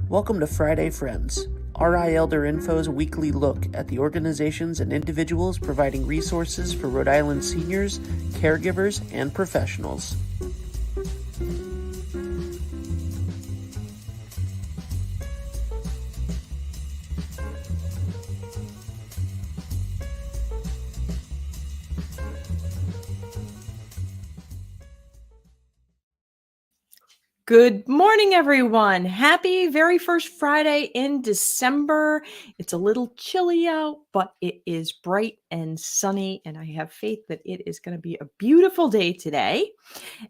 Welcome to Friday Friends, RI Elder Info's weekly look at the organizations and individuals providing resources for Rhode Island seniors, caregivers, and professionals. Good morning, everyone. Happy very first Friday in December. It's a little chilly out, but it is bright and sunny, and I have faith that it is going to be a beautiful day today.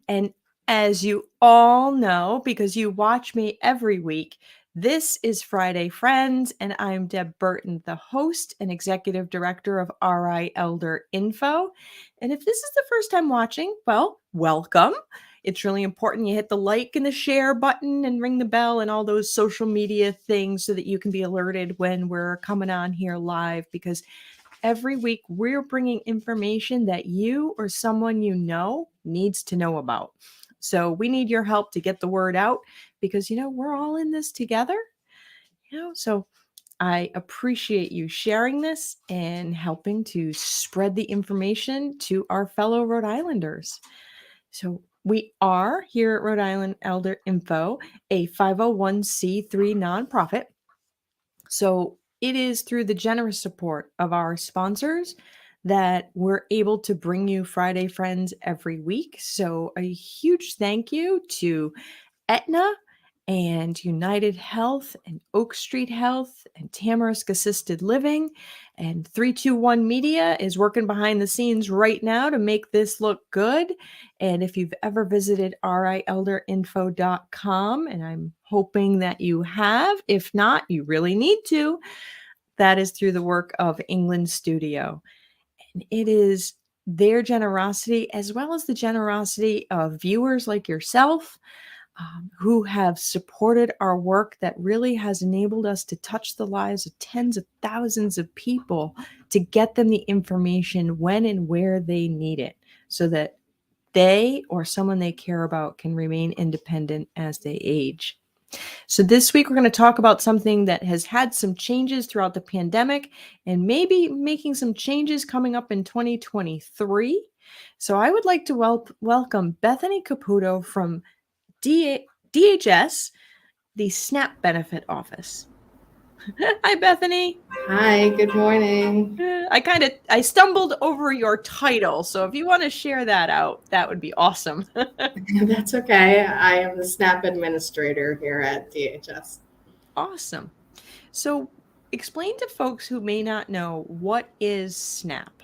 And as you all know, because you watch me every week, this is Friday Friends, and I'm Deb Burton, the host and executive director of RI Elder Info. And if this is the first time watching, well, welcome. It's really important you hit the like and the share button and ring the bell and all those social media things so that you can be alerted when we're coming on here live, because every week we're bringing information that you or someone you know needs to know about. So we need your help to get the word out because, we're all in this together, so I appreciate you sharing this and helping to spread the information to our fellow Rhode Islanders. So we are here at Rhode Island Elder Info, a 501c3 nonprofit. So it is through the generous support of our sponsors that we're able to bring you Friday Friends every week. So a huge thank you to Aetna and United Health and Oak Street Health and Tamarisk Assisted Living, and 321 Media is working behind the scenes right now to make this look good. And if you've ever visited rielderinfo.com, and I'm hoping that you have, if not, you really need to, that is through the work of England Studio. And it is their generosity, as well as the generosity of viewers like yourself, who have supported our work, that really has enabled us to touch the lives of tens of thousands of people to get them the information when and where they need it so that they or someone they care about can remain independent as they age. So this week, we're going to talk about something that has had some changes throughout the pandemic and maybe making some changes coming up in 2023. So I would like to welcome Bethany Caputo from DHS, the SNAP Benefit Office. Hi, Bethany. Hi, good morning. I stumbled over your title, so if you want to share that out, that would be awesome. That's okay. I am the SNAP administrator here at DHS. Awesome. So explain to folks who may not know, what is SNAP?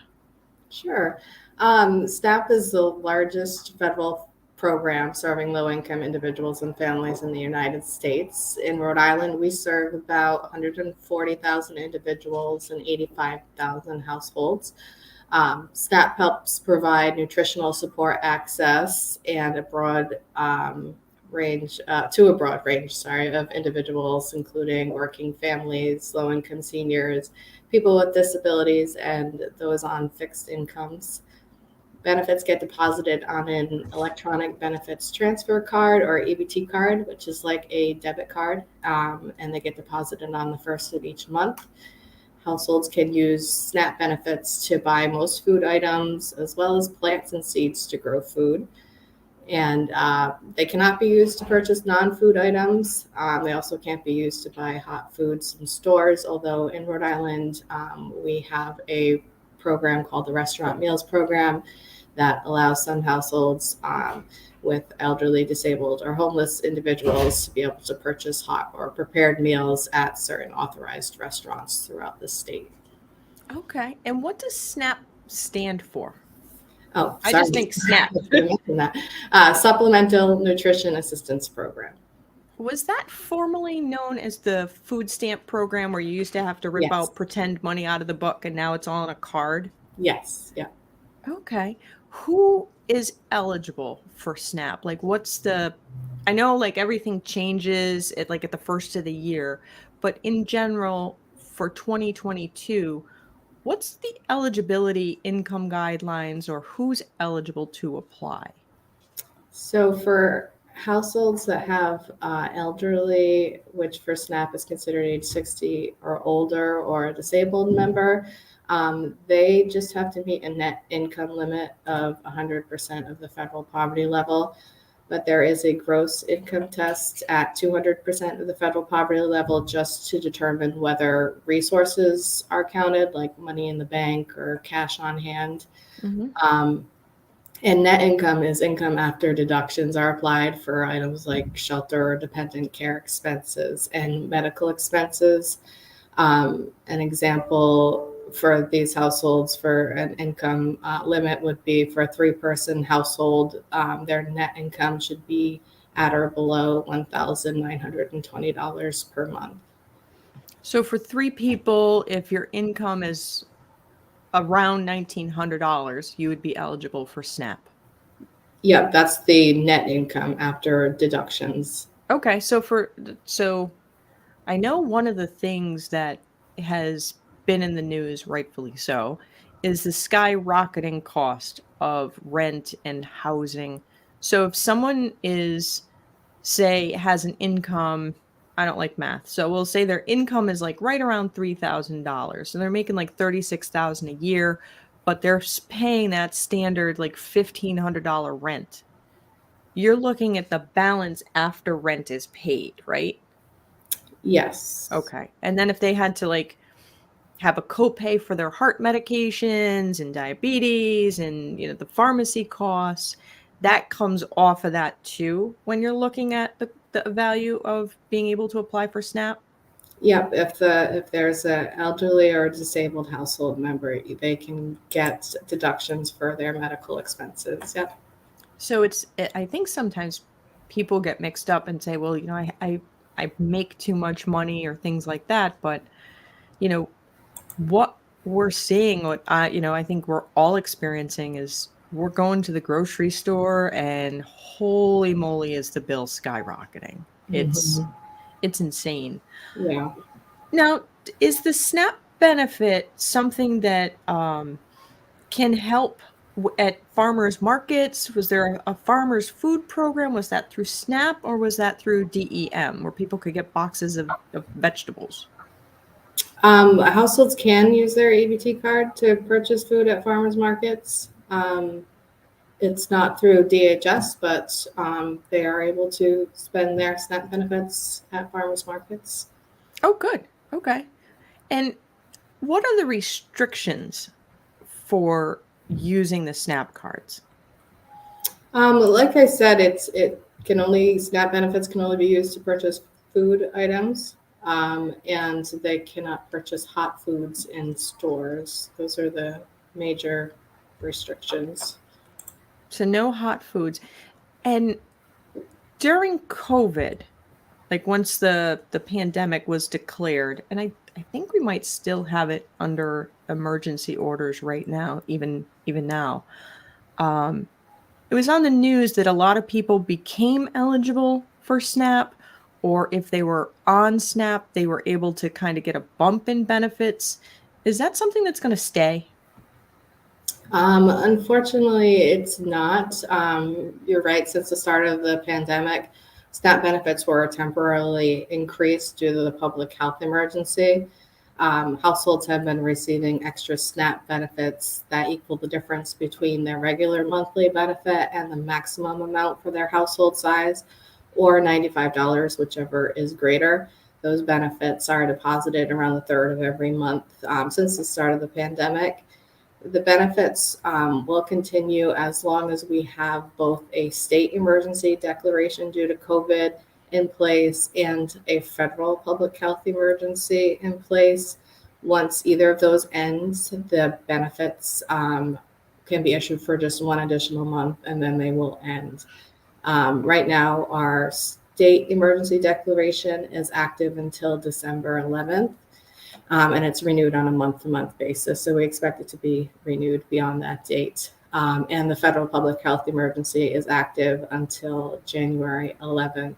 Sure. SNAP is the largest federal program serving low-income individuals and families in the United States. In Rhode Island, we serve about 140,000 individuals and 85,000 households. SNAP helps provide nutritional support access and a broad range of individuals, including working families, low-income seniors, people with disabilities, and those on fixed incomes. Benefits get deposited on an electronic benefits transfer card or EBT card, which is like a debit card, and they get deposited on the first of each month. Households can use SNAP benefits to buy most food items, as well as plants and seeds to grow food. And they cannot be used to purchase non-food items. They also can't be used to buy hot foods in stores, although in Rhode Island, we have a program called the Restaurant Meals Program that allows some households with elderly, disabled, or homeless individuals to be able to purchase hot or prepared meals at certain authorized restaurants throughout the state. Okay. And what does SNAP stand for? Oh, I just think SNAP. Supplemental Nutrition Assistance Program. Was that formerly known as the food stamp program, where you used to have to rip out pretend money out of the book, and now it's all on a card? Yes. Yeah. Okay. Who is eligible for SNAP? Like, I know like everything changes at the first of the year, but in general for 2022, what's the eligibility income guidelines, or who's eligible to apply? So for households that have elderly, which for SNAP is considered age 60 or older, or a disabled member, they just have to meet a net income limit of 100% of the federal poverty level. But there is a gross income test at 200% of the federal poverty level, just to determine whether resources are counted, like money in the bank or cash on hand. Mhm. And net income is income after deductions are applied for items like shelter or dependent care expenses and medical expenses. An example for these households for an income limit would be for a 3-person household, their net income should be at or below $1,920 per month. So for 3 people, if your income is around $1,900, you would be eligible for SNAP. Yeah, that's the net income after deductions. Okay, so I know one of the things that has been in the news, rightfully so, is the skyrocketing cost of rent and housing. So if someone is, say, has an income, I don't like math. So we'll say their income is like right around $3,000 and they're making like 36,000 a year, but they're paying that standard like $1,500 rent. You're looking at the balance after rent is paid, right? Yes. Okay. And then if they had to like have a copay for their heart medications and diabetes and the pharmacy costs, that comes off of that too when you're looking at the value of being able to apply for SNAP. Yep, if there's an elderly or disabled household member, they can get deductions for their medical expenses. Yep. So I think sometimes people get mixed up and say, well, I make too much money or things like that, but you know what we're seeing, I think we're all experiencing is we're going to the grocery store and holy moly is the bill skyrocketing. It's Mhm. it's insane. Yeah. Now, is the SNAP benefit something that can help at farmers markets? Was there a farmers food program? Was that through SNAP or was that through DEM where people could get boxes of vegetables? Households can use their EBT card to purchase food at farmers markets. It's not through DHS, but they are able to spend their SNAP benefits at farmers markets. Oh, good. Okay. And what are the restrictions for using the SNAP cards? Like I said, SNAP benefits can only be used to purchase food items, and they cannot purchase hot foods in stores. Those are the major restrictions. So no hot foods. And during COVID, like once the pandemic was declared, and I think we might still have it under emergency orders right now, even now. Um, it was on the news that a lot of people became eligible for SNAP, or if they were on SNAP, they were able to kind of get a bump in benefits. Is that something that's going to stay? Unfortunately, it's not. You're right. Since the start of the pandemic, SNAP benefits were temporarily increased due to the public health emergency. Households have been receiving extra SNAP benefits that equal the difference between their regular monthly benefit and the maximum amount for their household size, or $95, whichever is greater. Those benefits are deposited around the third of every month since the start of the pandemic. The benefits will continue as long as we have both a state emergency declaration due to COVID in place and a federal public health emergency in place. Once either of those ends, the benefits can be issued for just one additional month and then they will end. Right now, our state emergency declaration is active until December 11th. And it's renewed on a month-to-month basis. So we expect it to be renewed beyond that date. And the federal public health emergency is active until January 11th,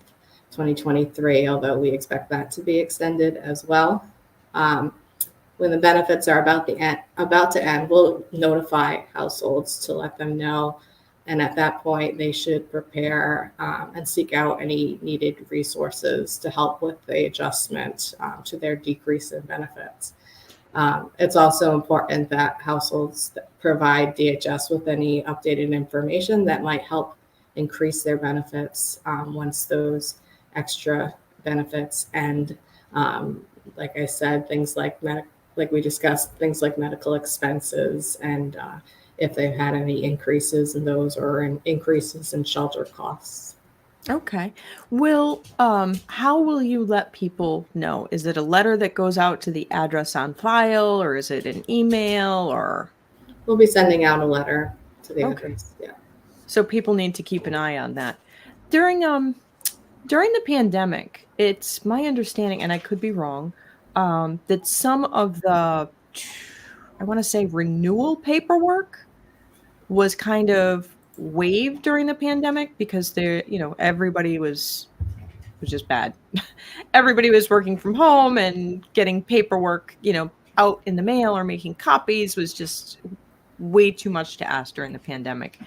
2023, although we expect that to be extended as well. When the benefits are about to end, we'll notify households to let them know And at that point, they should prepare and seek out any needed resources to help with the adjustment to their decrease in benefits. It's also important that households provide DHS with any updated information that might help increase their benefits once those extra benefits end. Like I said, things like like we discussed, things like medical expenses, and if they've had any increases in those or increases in shelter costs. Okay. How will you let people know? Is it a letter that goes out to the address on file, or is it an email, or? We'll be sending out a letter to the Okay. address. Yeah. So people need to keep an eye on that. During the pandemic, it's my understanding, and I could be wrong, that some of the, I want to say, renewal paperwork was kind of waived during the pandemic because everybody was just bad. Everybody was working from home, and getting paperwork, out in the mail or making copies was just way too much to ask during the pandemic.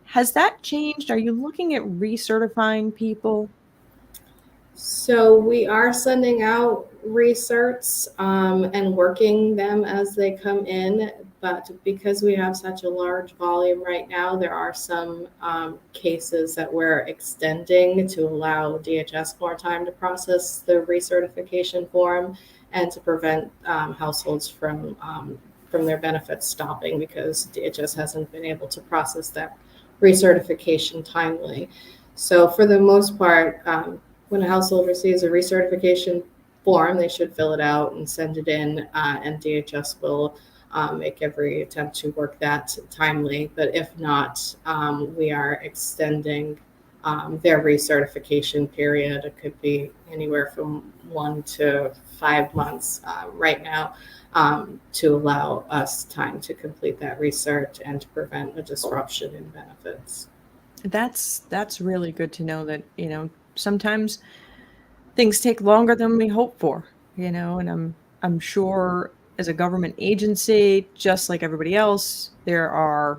Has that changed? Are you looking at recertifying people? So we are sending out recerts and working them as they come in, but because we have such a large volume right now, there are some cases that we're extending to allow DHS more time to process the recertification form and to prevent households from their benefits stopping because DHS hasn't been able to process that recertification timely. So for the most part, when a household receives a recertification form, they should fill it out and send it in, and DHS will make every attempt to work that timely. But if not, we are extending their recertification period. It could be anywhere from 1 to 5 months right now to allow us time to complete that research and to prevent a disruption in benefits. That's really good to know that, sometimes things take longer than we hope for, and I'm sure as a government agency, just like everybody else, there are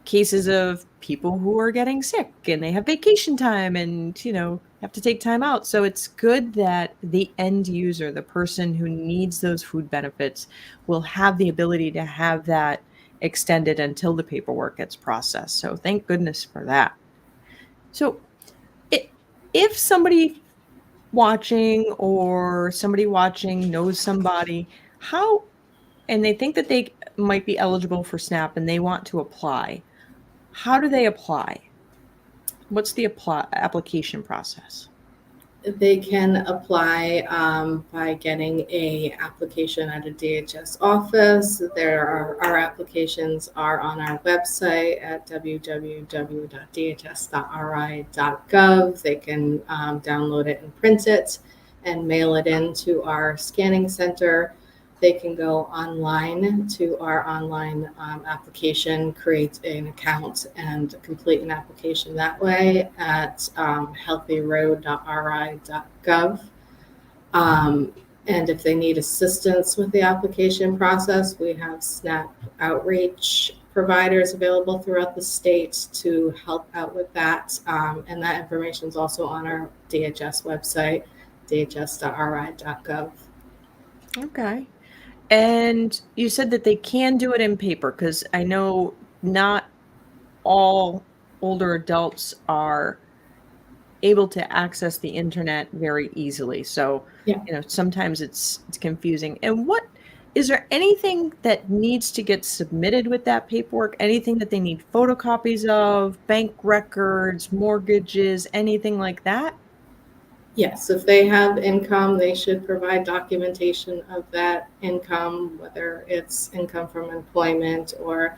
cases of people who are getting sick and they have vacation time and, have to take time out. So it's good that the end user, the person who needs those food benefits, will have the ability to have that extended until the paperwork gets processed. So thank goodness for that. So if somebody watching or somebody watching knows somebody, how, and they think that they might be eligible for SNAP and they want to apply, how do they apply? What's the application process? They can apply by getting a application at a DHS office. Our applications are on our website at www.dhs.ri.gov. They can download it and print it and mail it in to our scanning center. They can go online to our online application, create an account, and complete an application that way at healthyroad.ri.gov. And if they need assistance with the application process, we have SNAP outreach providers available throughout the state to help out with that. And that information is also on our DHS website, dhs.ri.gov. Okay. And you said that they can do it in paper, because I know not all older adults are able to access the internet very easily. So, Yeah. sometimes it's confusing. And is there anything that needs to get submitted with that paperwork? Anything that they need photocopies of, bank records, mortgages, anything like that? Yes, if they have income, they should provide documentation of that income, whether it's income from employment or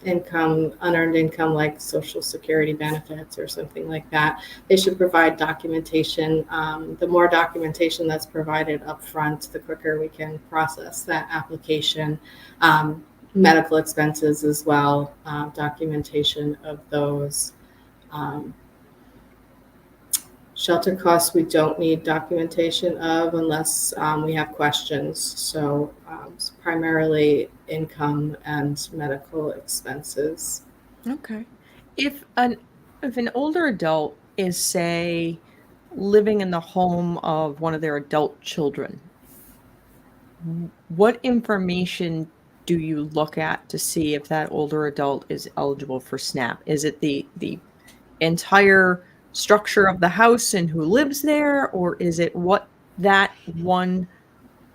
unearned income like Social Security benefits or something like that. They should provide documentation. The more documentation that's provided up front, the quicker we can process that application. Medical expenses as well, documentation of those. Shelter costs, we don't need documentation of unless we have questions. So it's primarily income and medical expenses. Okay. If an older adult is, say, living in the home of one of their adult children, what information do you look at to see if that older adult is eligible for SNAP? Is it the entire structure of the house and who lives there, or is it what that one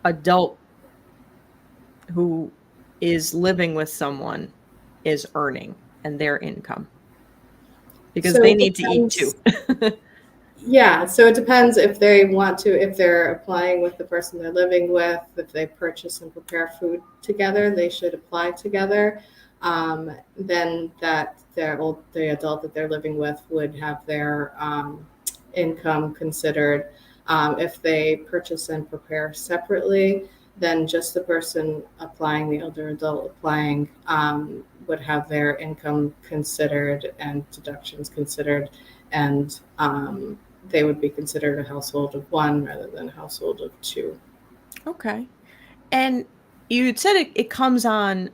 adult who is living with someone is earning and their income? Because So they it need to eat depends. too. Yeah, so it depends if they want to, if they're applying with the person they're living with, if they purchase and prepare food together, they should apply together. Then the adult that they're living with would have their income considered. If they purchase and prepare separately, then just the person applying, the older adult applying, would have their income considered and deductions considered, and they would be considered a household of one rather than a household of two. Okay. And you had said it comes on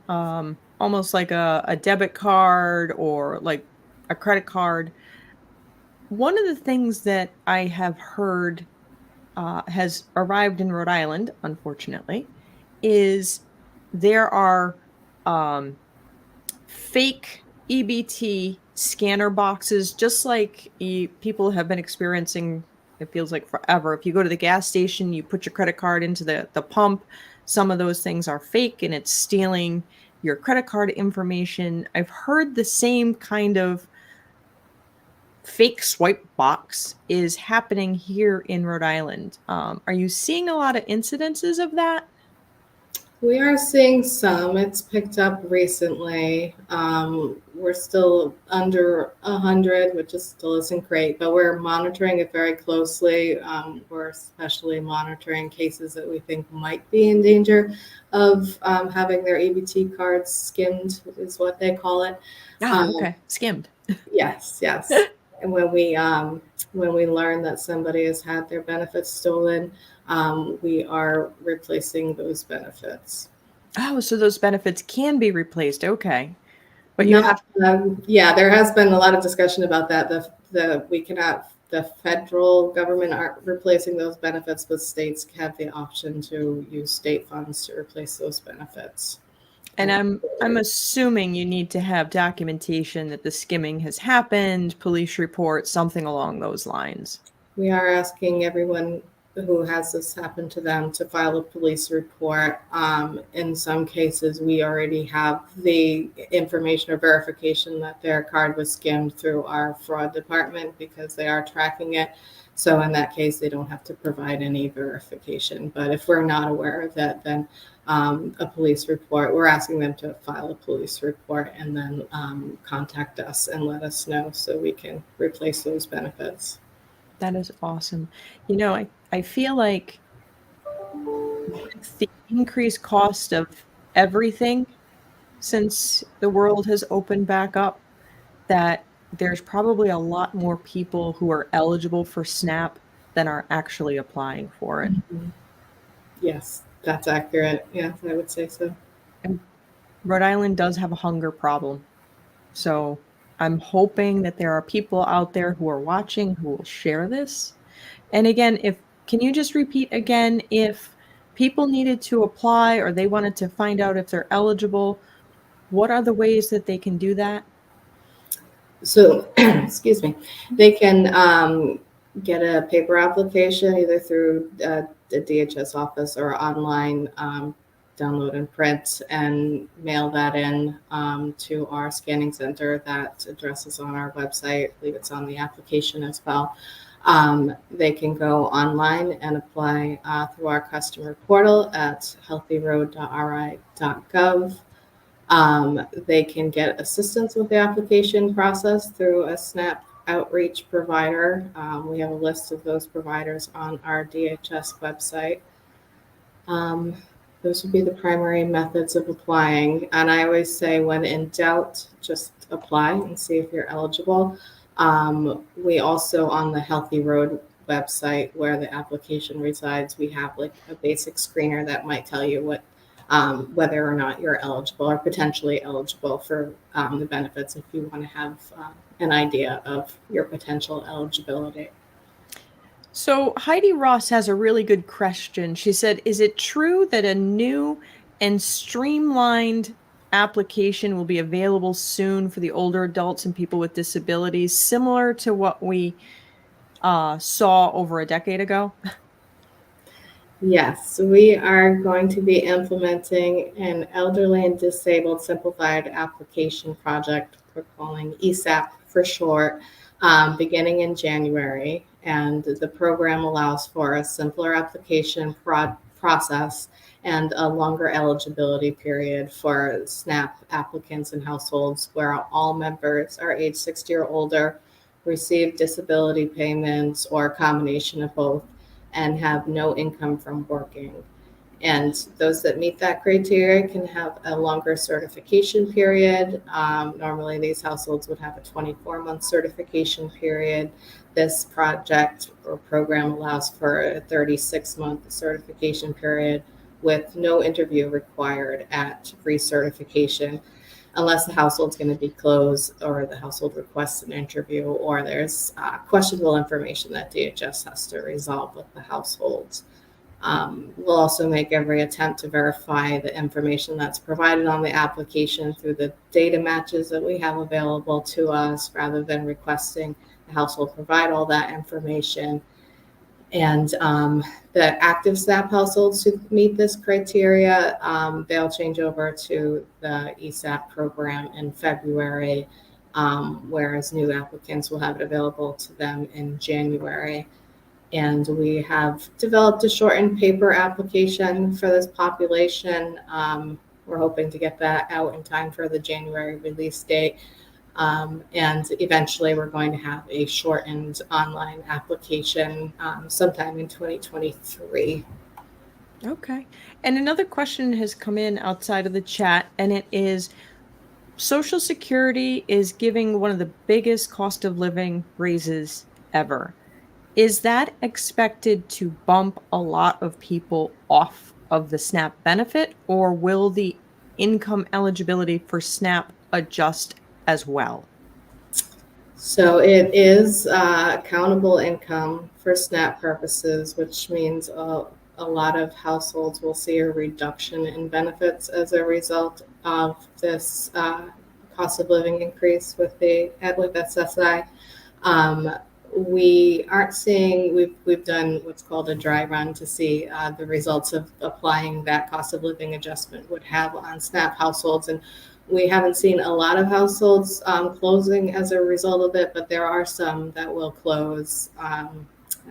almost like a debit card or like a credit card. One of the things that I have heard has arrived in Rhode Island, unfortunately, is there are um, fake EBT scanner boxes, just like people have been experiencing. It feels like forever. If you go to the gas station, you put your credit card into the pump. Some of those things are fake, and it's stealing your credit card information. I've heard the same kind of fake swipe box is happening here in Rhode Island. Are you seeing a lot of incidences of that? We are seeing some. It's picked up recently. We're still under 100, which is still isn't great, but we're monitoring it very closely. We're especially monitoring cases that we think might be in danger of having their EBT cards skimmed, is what they call it. Ah, Um, okay. Skimmed. yes, yes. And when we learn that somebody has had their benefits stolen, we are replacing those benefits. Oh, so those benefits can be replaced. Okay. But you Not, have yeah, there has been a lot of discussion about that. We cannot, the federal government aren't replacing those benefits, but states have the option to use state funds to replace those benefits. and I'm assuming you need to have documentation that the skimming has happened, police report, something along those lines. We are asking everyone who has this happen to them to file a police report. In some cases, we already have the information or verification that their card was skimmed through our fraud department because they are tracking it. So in that case, they don't have to provide any verification. But if we're not aware of that, then a police report, we're asking them to file a police report and then contact us and let us know so we can replace those benefits. That is awesome. I feel like with the increased cost of everything since the world has opened back up, that there's probably a lot more people who are eligible for SNAP than are actually applying for it. Mhm. Yes, that's accurate. Yes, I would say so. And Rhode Island does have a hunger problem. So I'm hoping that there are people out there who are watching who will share this. And again, if can you just repeat again if people needed to apply or they wanted to find out if they're eligible, what are the ways that they can do that? So, excuse me, they can get a paper application either through the DHS office or online, download and print, and mail that in to our scanning center. That address is on our website. I believe it's on the application as well. They can go online and apply through our customer portal at healthyroad.ri.gov. They can get assistance with the application process through a SNAP outreach provider. We have a list of those providers on our DHS website. Um, those would be the primary methods of applying. And I always say, when in doubt, just apply and see if you're eligible. We also, on the Healthy Road website where the application resides, we have like a basic screener that might tell you what whether or not you're eligible or potentially eligible for the benefits if you want to have an idea of your potential eligibility. So Heidi Ross has a really good question. She said, is it true that a new and streamlined application will be available soon for the older adults and people with disabilities, similar to what we saw over a decade ago? Yes, we are going to be implementing an elderly and disabled simplified application project we're calling ESAP for short, beginning in January. And the program allows for a simpler application process and a longer eligibility period for SNAP applicants and households where all members are age 60 or older, receive disability payments or a combination of both, and have no income from working. And those that meet that criteria can have a longer certification period. Normally, these households would have a 24-month certification period. This project or program allows for a 36-month certification period with no interview required at recertification, unless the household's going to be closed or the household requests an interview or there's questionable information that DHS has to resolve with the households. We'll also make every attempt to verify the information that's provided on the application through the data matches that we have available to us rather than requesting the household provide all that information. And the active SNAP households who meet this criteria, they'll change over to the ESAP program in February, whereas new applicants will have it available to them in January. And we have developed a shortened paper application for this population. We're hoping to get that out in time for the January release date. And eventually we're going to have a shortened online application sometime in 2023. Okay. And another question has come in outside of the chat, and it is, Social Security is giving one of the biggest cost of living raises ever. Is that expected to bump a lot of people off of the SNAP benefit, or will the income eligibility for SNAP adjust as well? So it is accountable income for SNAP purposes, which means a lot of households will see a reduction in benefits as a result of this cost of living increase with SSI. We aren't seeing, we've done what's called a dry run to see the results of applying that cost of living adjustment would have on SNAP households. And we haven't seen a lot of households closing as a result of it, but there are some that will close. I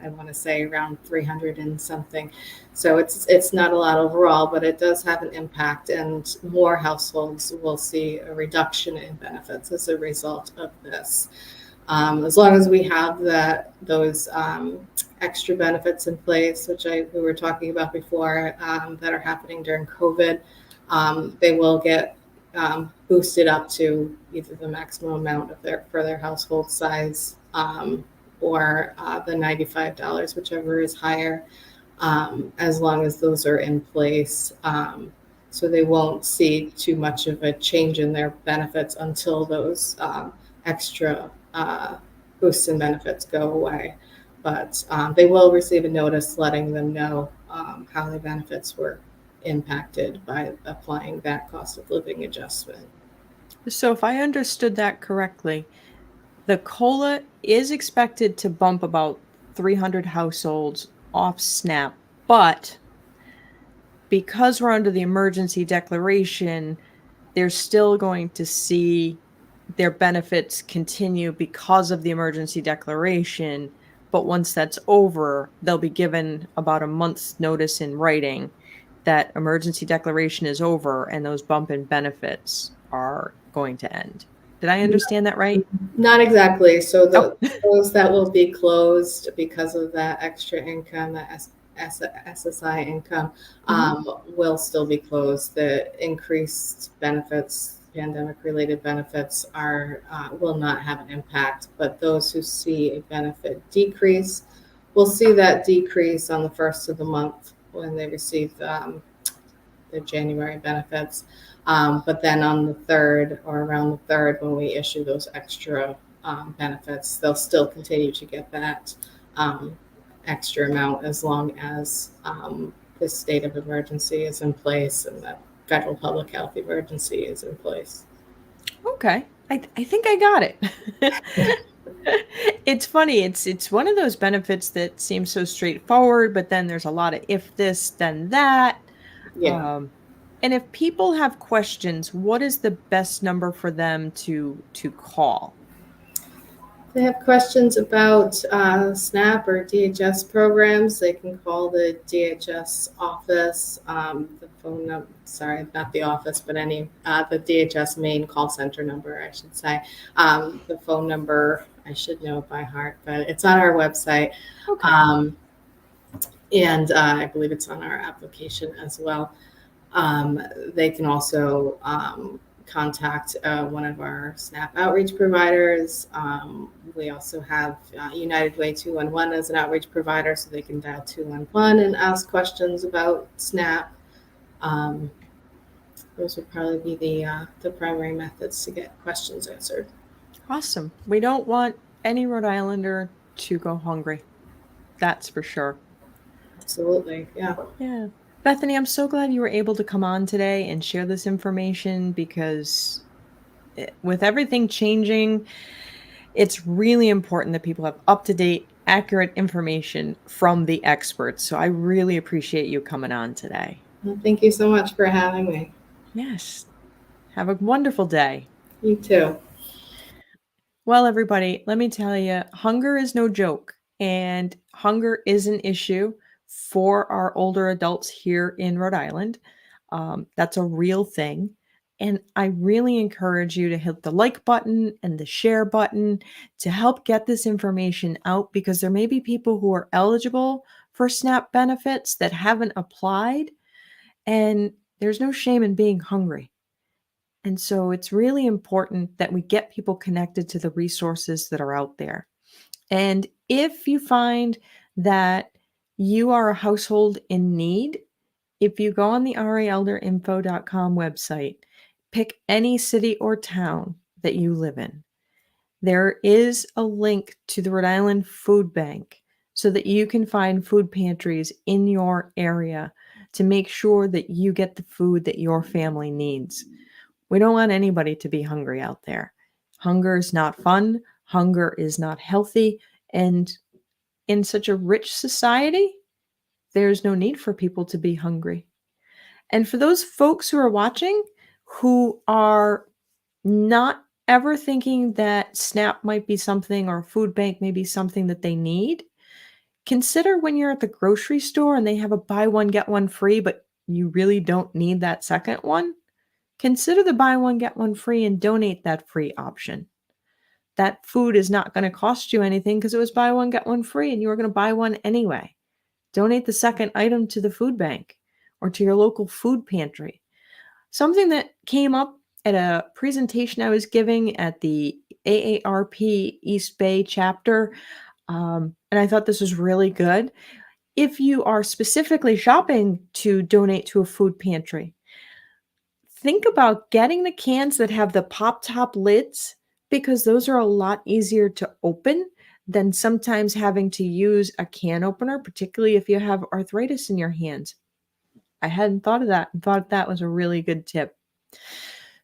want to say around 300 and something. So it's not a lot overall, but it does have an impact, and more households will see a reduction in benefits as a result of this. As long as we have those extra benefits in place, which we were talking about before, that are happening during COVID, they will get boosted up to either the maximum amount of for their household size or the $95, whichever is higher, as long as those are in place. So they won't see too much of a change in their benefits until those extra boosts and benefits go away. But they will receive a notice letting them know how their benefits were impacted by applying that cost of living adjustment. So if I understood that correctly, the COLA is expected to bump about 300 households off SNAP, but because we're under the emergency declaration, they're still going to see their benefits continue because of the emergency declaration. But once that's over, they'll be given about a month's notice in writing that emergency declaration is over and those bump in benefits are going to end. Did I understand that right? Not exactly. So those that will be closed because of that extra income, that SSI income, will still be closed. The increased benefits, pandemic-related benefits, will not have an impact. But those who see a benefit decrease will see that decrease on the first of the month when they receive their January benefits. But then on the 3rd or around the 3rd, when we issue those extra benefits, they'll still continue to get that extra amount as long as the state of emergency is in place and the federal public health emergency is in place. Okay. I think I got it. It's funny. It's one of those benefits that seems so straightforward, but then there's a lot of if this, then that. Yeah. And if people have questions, what is the best number for them to call? If they have questions about SNAP or DHS programs, they can call the DHS office. The phone number, sorry, not the office, but the DHS main call center number, I should say. The phone number, I should know it by heart, but it's on our website. Okay. And I believe it's on our application as well. They can also contact one of our SNAP outreach providers. We also have United Way 211 as an outreach provider, so they can dial 211 and ask questions about SNAP. Those would probably be the primary methods to get questions answered. Awesome. We don't want any Rhode Islander to go hungry. That's for sure. Absolutely. Yeah. Yeah. Bethany, I'm so glad you were able to come on today and share this information, because with everything changing, it's really important that people have up-to-date, accurate information from the experts. So I really appreciate you coming on today. Well, thank you so much for having me. Yes. Have a wonderful day. You too. Well, everybody, let me tell you, hunger is no joke, and hunger is an issue for our older adults here in Rhode Island. That's a real thing. And I really encourage you to hit the like button and the share button to help get this information out, because there may be people who are eligible for SNAP benefits that haven't applied, and there's no shame in being hungry. And so it's really important that we get people connected to the resources that are out there. And if you find that you are a household in need, if you go on the raelderinfo.com website, pick any city or town that you live in. There is a link to the Rhode Island Food Bank so that you can find food pantries in your area to make sure that you get the food that your family needs. We don't want anybody to be hungry out there. Hunger is not fun. Hunger is not healthy. And in such a rich society, there's no need for people to be hungry. And for those folks who are watching who are not ever thinking that SNAP might be something or food bank may be something that they need, consider when you're at the grocery store and they have a buy one, get one free, but you really don't need that second one. Consider the buy one, get one free and donate that free option. That food is not going to cost you anything because it was buy one, get one free, and you were going to buy one anyway. Donate the second item to the food bank or to your local food pantry. Something that came up at a presentation I was giving at the AARP East Bay chapter, and I thought this was really good. If you are specifically shopping to donate to a food pantry, think about getting the cans that have the pop-top lids, because those are a lot easier to open than sometimes having to use a can opener, particularly if you have arthritis in your hands. I hadn't thought of that and thought that was a really good tip.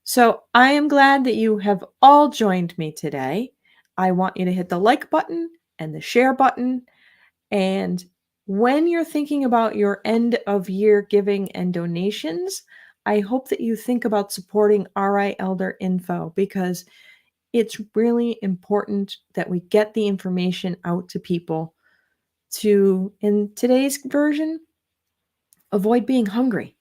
So I am glad that you have all joined me today. I want you to hit the like button and the share button. And when you're thinking about your end of year giving and donations, I hope that you think about supporting RI Elder Info, because it's really important that we get the information out to people to, in today's version, avoid being hungry.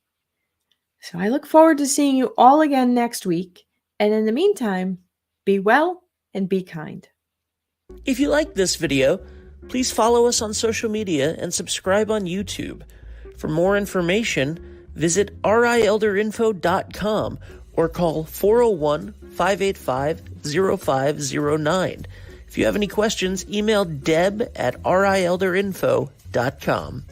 So I look forward to seeing you all again next week. And in the meantime, be well and be kind. If you liked this video, please follow us on social media and subscribe on YouTube. For more information, visit rielderinfo.com or call 401-585-0509. If you have any questions, email deb@rielderinfo.com.